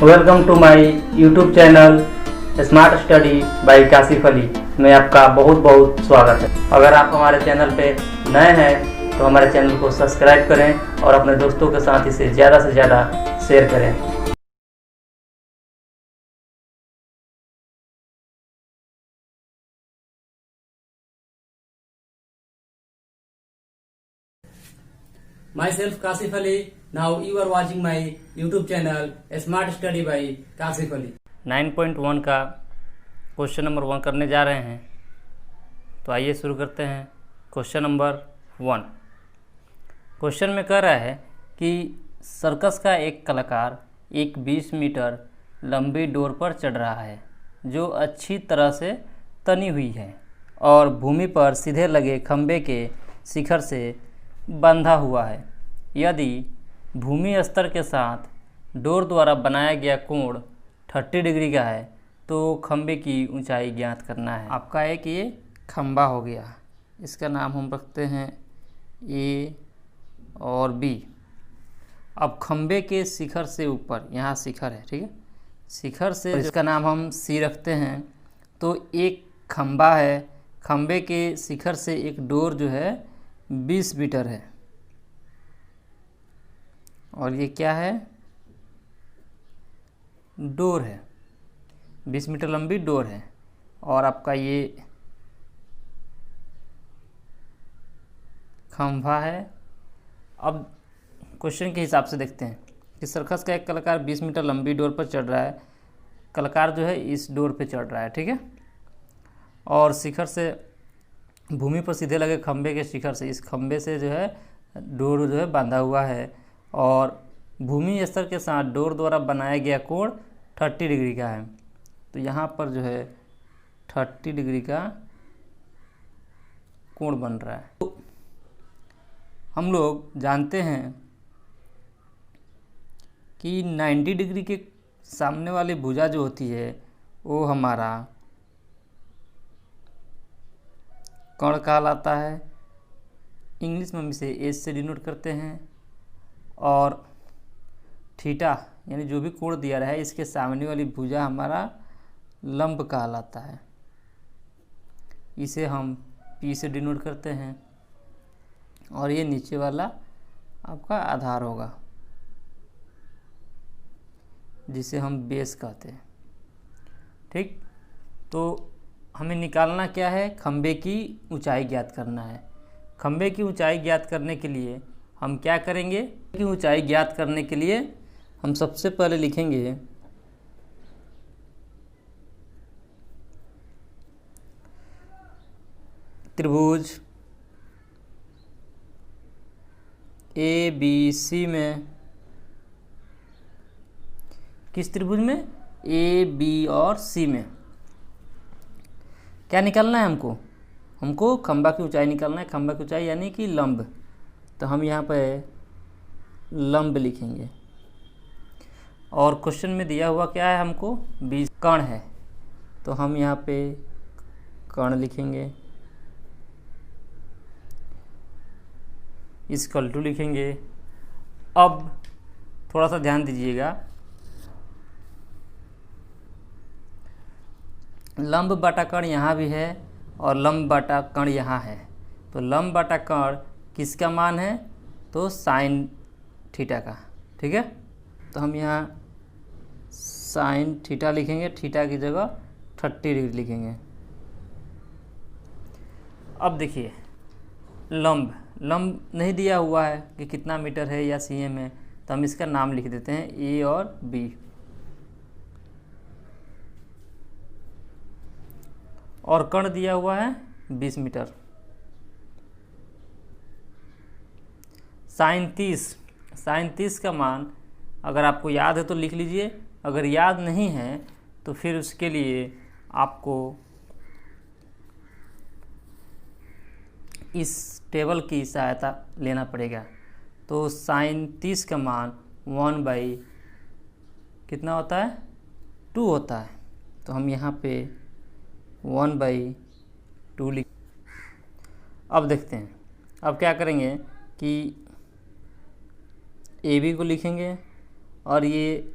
Welcome to my YouTube channel smart study by Kasif Ali में आपका बहुत बहुत स्वागत है। अगर आप हमारे चैनल पे नए हैं तो हमारे चैनल को सब्सक्राइब करें और अपने दोस्तों के साथ इसे ज़्यादा से ज़्यादा शेयर करें। Myself Kasif Ali. Now you are watching my YouTube channel Smart Study by Kasif Ali. 9.1 का क्वेश्चन नंबर 1 करने जा रहे हैं। तो आइए शुरू करते हैं। क्वेश्चन नंबर 1 क्वेश्चन में कह रहा है कि सर्कस का एक कलाकार एक 20 मीटर लंबी डोर पर चढ़ रहा है जो अच्छी तरह से तनी हुई है और भूमि पर सीधे लगे खंभे के शिखर से बंधा हुआ है। यदि भूमि स्तर के साथ डोर द्वारा बनाया गया कोण 30 डिग्री का है तो खंभे की ऊंचाई ज्ञात करना है। आपका एक ये खंभा हो गया, इसका नाम हम रखते हैं ए और बी। अब खंभे के शिखर से ऊपर, यहाँ शिखर है, ठीक है, शिखर से इसका नाम हम सी रखते हैं। तो एक खंभा है, खंभे के शिखर से एक डोर जो है 20 मीटर है और ये क्या है, डोर है, 20 मीटर लंबी डोर है। और आपका ये खंभा है। अब क्वेश्चन के हिसाब से देखते हैं कि सर्कस का एक कलाकार 20 मीटर लंबी डोर पर चढ़ रहा है। कलाकार जो है इस डोर पे चढ़ रहा है, ठीक है, और शिखर से भूमि पर सीधे लगे खंभे के शिखर से, इस खंभे से जो है डोर जो है बांधा हुआ है और भूमि स्तर के साथ डोर द्वारा बनाया गया कोण 30 डिग्री का है। तो यहाँ पर जो है 30 डिग्री का कोण बन रहा है। तो हम लोग जानते हैं कि 90 डिग्री के सामने वाली भुजा जो होती है वो हमारा कर्ण कहलाता है। इंग्लिश में हम इसे एस से डिनोट करते हैं। और थीटा यानी जो भी कोण दिया रहा है इसके सामने वाली भुजा हमारा लंब कहलाता है, इसे हम पी से डिनोट करते हैं। और ये नीचे वाला आपका आधार होगा जिसे हम बेस कहते हैं, ठीक। तो हमें निकालना क्या है, खंभे की ऊंचाई ज्ञात करना है। खंभे की ऊंचाई ज्ञात करने के लिए हम क्या करेंगे, की ऊंचाई ज्ञात करने के लिए हम सबसे पहले लिखेंगे त्रिभुज ए बी सी में, किस त्रिभुज में, ए बी और सी में क्या निकालना है हमको खंभा की ऊंचाई निकालना है। खंभा की ऊंचाई यानी कि लंब। तो हम यहाँ पे लंब लिखेंगे और क्वेश्चन में दिया हुआ क्या है, हमको 20 कर्ण है तो हम यहाँ पे कर्ण लिखेंगे, इक्वल टू लिखेंगे। अब थोड़ा सा ध्यान दीजिएगा, लंब बटा कर्ण यहाँ भी है और लंब बटा कर्ण यहाँ है। तो लंब बटा कर्ण किसका मान है, तो साइन थीटा का, ठीक है। तो हम यहाँ साइन थीटा लिखेंगे, थीटा की जगह 30 डिग्री लिखेंगे। अब देखिए लंब नहीं दिया हुआ है कि कितना मीटर है या सीएम है, तो हम इसका नाम लिख देते हैं ए और बी। और कर्ण दिया हुआ है 20 मीटर। साइन 30 का मान अगर आपको याद है तो लिख लीजिए, अगर याद नहीं है तो फिर उसके लिए आपको इस टेबल की सहायता लेना पड़ेगा। तो साइन 30 का मान 1 बाई कितना होता है, 2 होता है। तो हम यहाँ पे 1/2 लिख। अब देखते हैं, अब क्या करेंगे कि ए बी को लिखेंगे और ये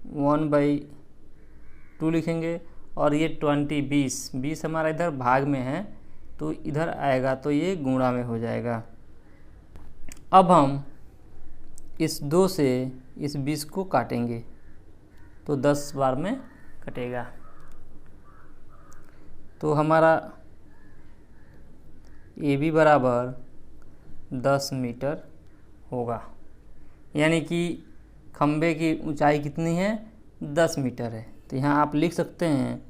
1/2 लिखेंगे। और ये 20 20 हमारा इधर भाग में है तो इधर आएगा तो ये गुणा में हो जाएगा। अब हम इस 2 से इस 20 को काटेंगे तो 10 बार में कटेगा। तो हमारा AB बराबर 10 मीटर होगा, यानी कि खंबे की ऊंचाई कितनी है, 10 मीटर है। तो यहाँ आप लिख सकते हैं,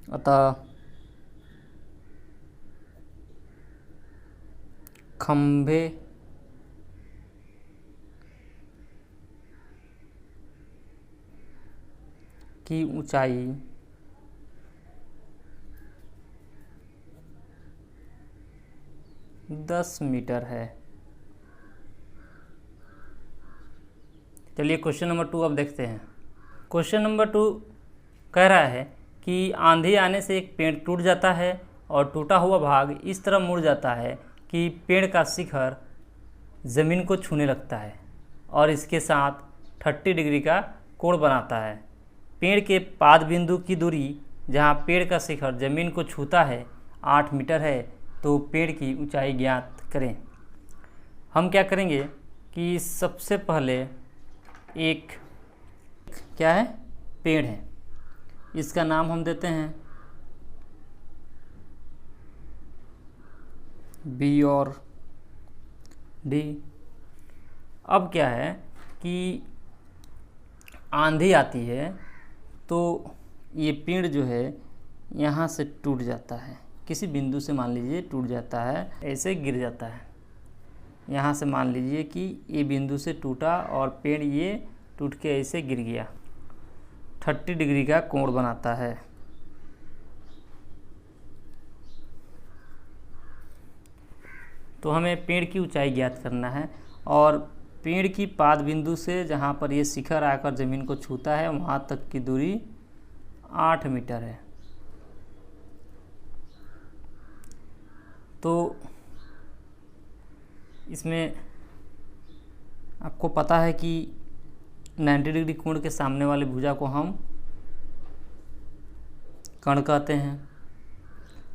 अतः खंबे की ऊंचाई 10 मीटर है। चलिए क्वेश्चन नंबर 2 अब देखते हैं। क्वेश्चन नंबर 2 कह रहा है कि आंधी आने से एक पेड़ टूट जाता है और टूटा हुआ भाग इस तरह मुड़ जाता है कि पेड़ का शिखर ज़मीन को छूने लगता है और इसके साथ 30 डिग्री का कोण बनाता है। पेड़ के पाद बिंदु की दूरी जहाँ पेड़ का शिखर ज़मीन को छूता है 8 मीटर है, तो पेड़ की ऊंचाई ज्ञात करें। हम क्या करेंगे कि सबसे पहले एक क्या है, पेड़ है, इसका नाम हम देते हैं B और D। अब क्या है कि आंधी आती है तो ये पेड़ जो है यहाँ से टूट जाता है, किसी बिंदु से मान लीजिए टूट जाता है, ऐसे गिर जाता है। यहाँ से मान लीजिए कि ये बिंदु से टूटा और पेड़ ये टूट के ऐसे गिर गया, 30 डिग्री का कोण बनाता है। तो हमें पेड़ की ऊंचाई ज्ञात करना है और पेड़ की पाद बिंदु से जहाँ पर ये शिखर आकर ज़मीन को छूता है वहाँ तक की दूरी 8 मीटर है। तो इसमें आपको पता है कि 90 डिग्री कोण के सामने वाली भुजा को हम कर्ण कहते हैं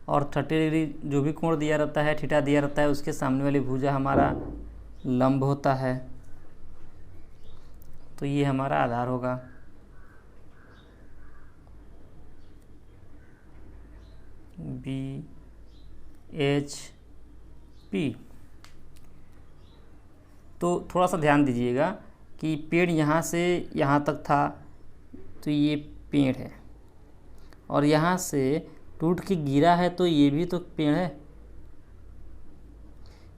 और 30 डिग्री जो भी कोण दिया रहता है, थीटा दिया रहता है, उसके सामने वाली भुजा हमारा लंब होता है। तो ये हमारा आधार होगा। BHP। तो थोड़ा सा ध्यान दीजिएगा कि पेड़ यहाँ से यहाँ तक था, तो ये पेड़ है, और यहाँ से टूट के गिरा है तो ये भी तो पेड़ है,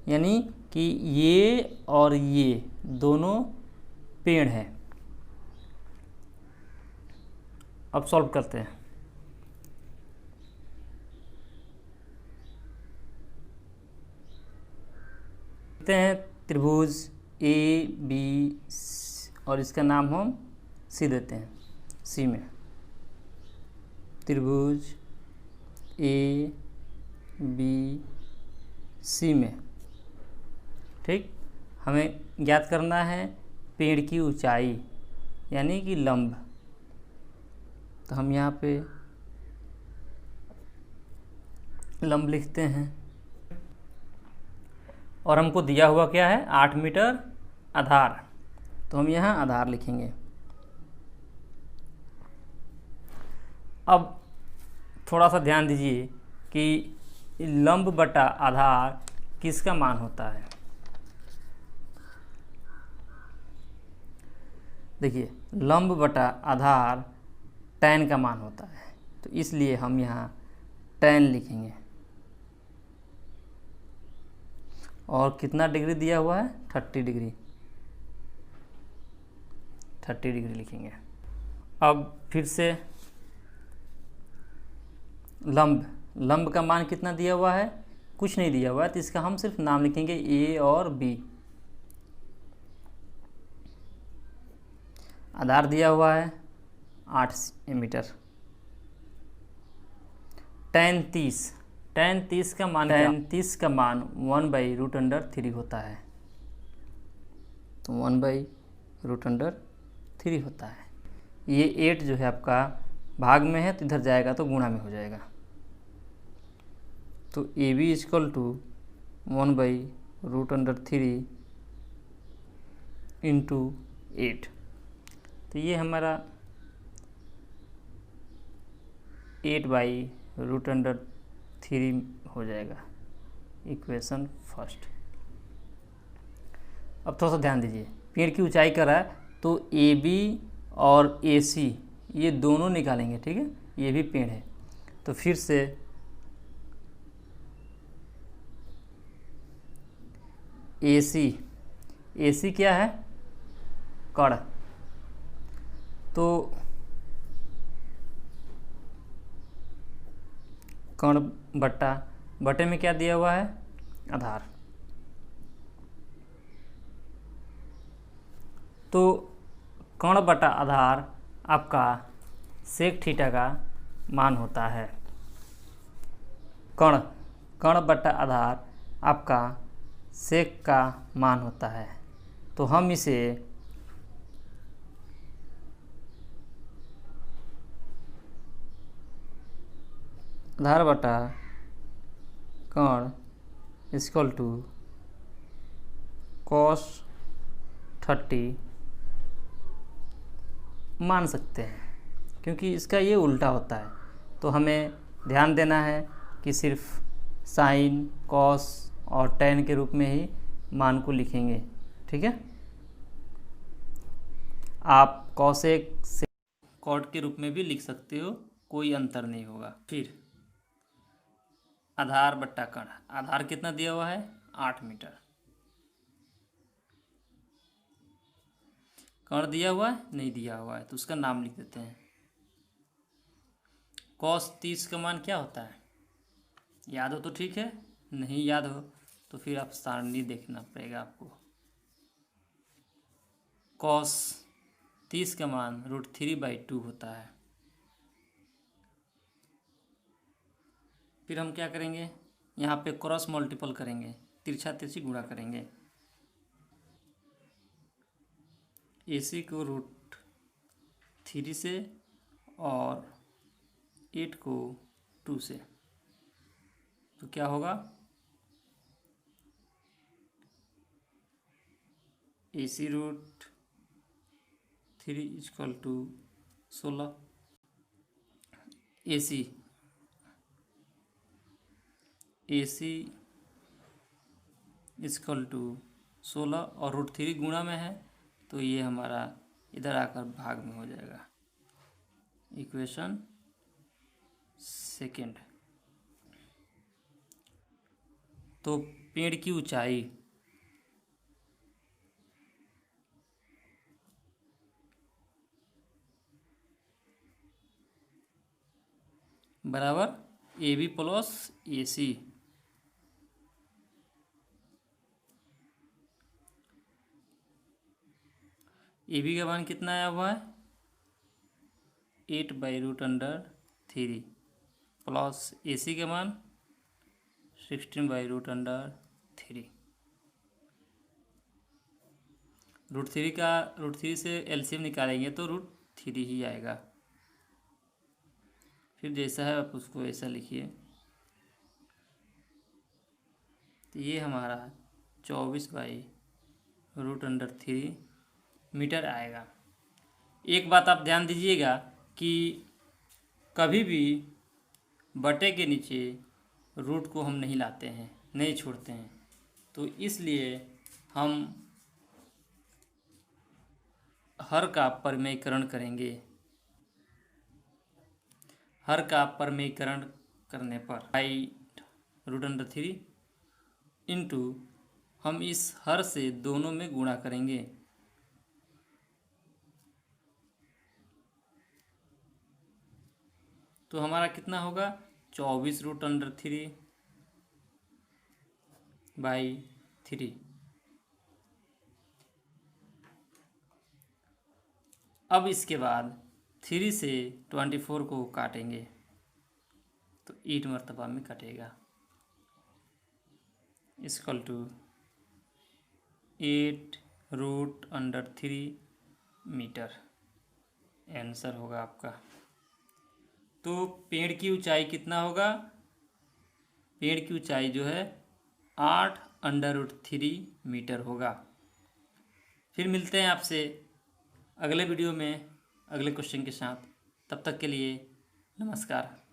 यानी कि ये और ये दोनों पेड़ है। अब सॉल्व करते हैं। देखते हैं त्रिभुज AB और इसका नाम हम C देते हैं, C में त्रिभुज ABC में। ठीक, हमें ज्ञात करना है पेड़ की ऊंचाई यानी कि लंब। तो हम यहाँ पे लंब लिखते हैं और हमको दिया हुआ क्या है, 8 मीटर आधार। तो हम यहाँ आधार लिखेंगे। अब थोड़ा सा ध्यान दीजिए कि लंब बटा आधार किसका मान होता है। देखिए, लंब बटा आधार tan का मान होता है, तो इसलिए हम यहाँ tan लिखेंगे। और कितना डिग्री दिया हुआ है, 30 डिग्री, 30 डिग्री लिखेंगे। अब फिर से लंब का मान कितना दिया हुआ है, कुछ नहीं दिया हुआ है, तो इसका हम सिर्फ नाम लिखेंगे A और B। आधार दिया हुआ है 8 मीटर। tan 30 का मान 1/√3 होता है। तो 1/√3 होता है। ये 8 जो है आपका भाग में है, तो इधर जाएगा तो गुणा में हो जाएगा। तो A B is equal to 1/√3 into 8। तो ये हमारा 8/√3 हो जाएगा, इक्वेशन फर्स्ट। अब थोड़ा सा ध्यान दीजिए, पेड़ की ऊंचाई कर रहा है तो ए बी और ए सी ये दोनों निकालेंगे, ठीक है। ये भी पेड़ है, तो फिर से ए सी क्या है, कण। तो कण बट्टा बटे में क्या दिया हुआ है, आधार। तो कण बटा आधार आपका सेक थीटा का मान होता है। कण बटा आधार आपका सेक का मान होता है। तो हम इसे आधार बटा कण इक्वल टू cos 30 मान सकते हैं, क्योंकि इसका ये उल्टा होता है। तो हमें ध्यान देना है कि सिर्फ साइन, कॉस और टैन के रूप में ही मान को लिखेंगे, ठीक है। आप कॉसेक से कॉट के रूप में भी लिख सकते हो, कोई अंतर नहीं होगा। फिर आधार बट्टा कण, आधार कितना दिया हुआ है, 8 मीटर। कण दिया हुआ है, नहीं दिया हुआ है, तो उसका नाम लिख देते हैं। cos 30 का मान क्या होता है, याद हो तो ठीक है, नहीं याद हो तो फिर आप सारणी देखना पड़ेगा आपको। cos 30 का मान √3/2 होता है। फिर हम क्या करेंगे, यहाँ पे क्रॉस मल्टीपल करेंगे, तिरछा तिरछी गुणा करेंगे। AC को √3 से और 8 को 2 से, तो क्या होगा, AC √3 equal to 16। AC equal to 16 और √3 गुणा में है, तो ये हमारा इधर आकर भाग में हो जाएगा, इक्वेशन सेकेंड। तो पेड़ की ऊंचाई बराबर AB प्लस AC। AB का मान कितना आया हुआ है, 8/√3 प्लस AC का मान 16/√3। √3 से LCM निकालेंगे तो √3 ही आएगा। फिर जैसा है आप उसको ऐसा लिखिए। तो ये हमारा 24/√3 मीटर आएगा। एक बात आप ध्यान दीजिएगा कि कभी भी बटे के नीचे रूट को हम नहीं लाते हैं, नहीं छोड़ते हैं। तो इसलिए हम हर का परिमेयकरण करेंगे। हर का परिमेयकरण करने पर √3 इंटू हम इस हर से दोनों में गुणा करेंगे। तो हमारा कितना होगा, 24√3/3। अब इसके बाद 3 से 24 को काटेंगे तो 8 मरतबा में कटेगा, इक्वल टू 8√3 मीटर। आंसर होगा आपका। तो पेड़ की ऊंचाई कितना होगा? पेड़ की ऊंचाई जो है 8√3 मीटर होगा। फिर मिलते हैं आपसे अगले वीडियो में अगले क्वेश्चन के साथ। तब तक के लिए नमस्कार।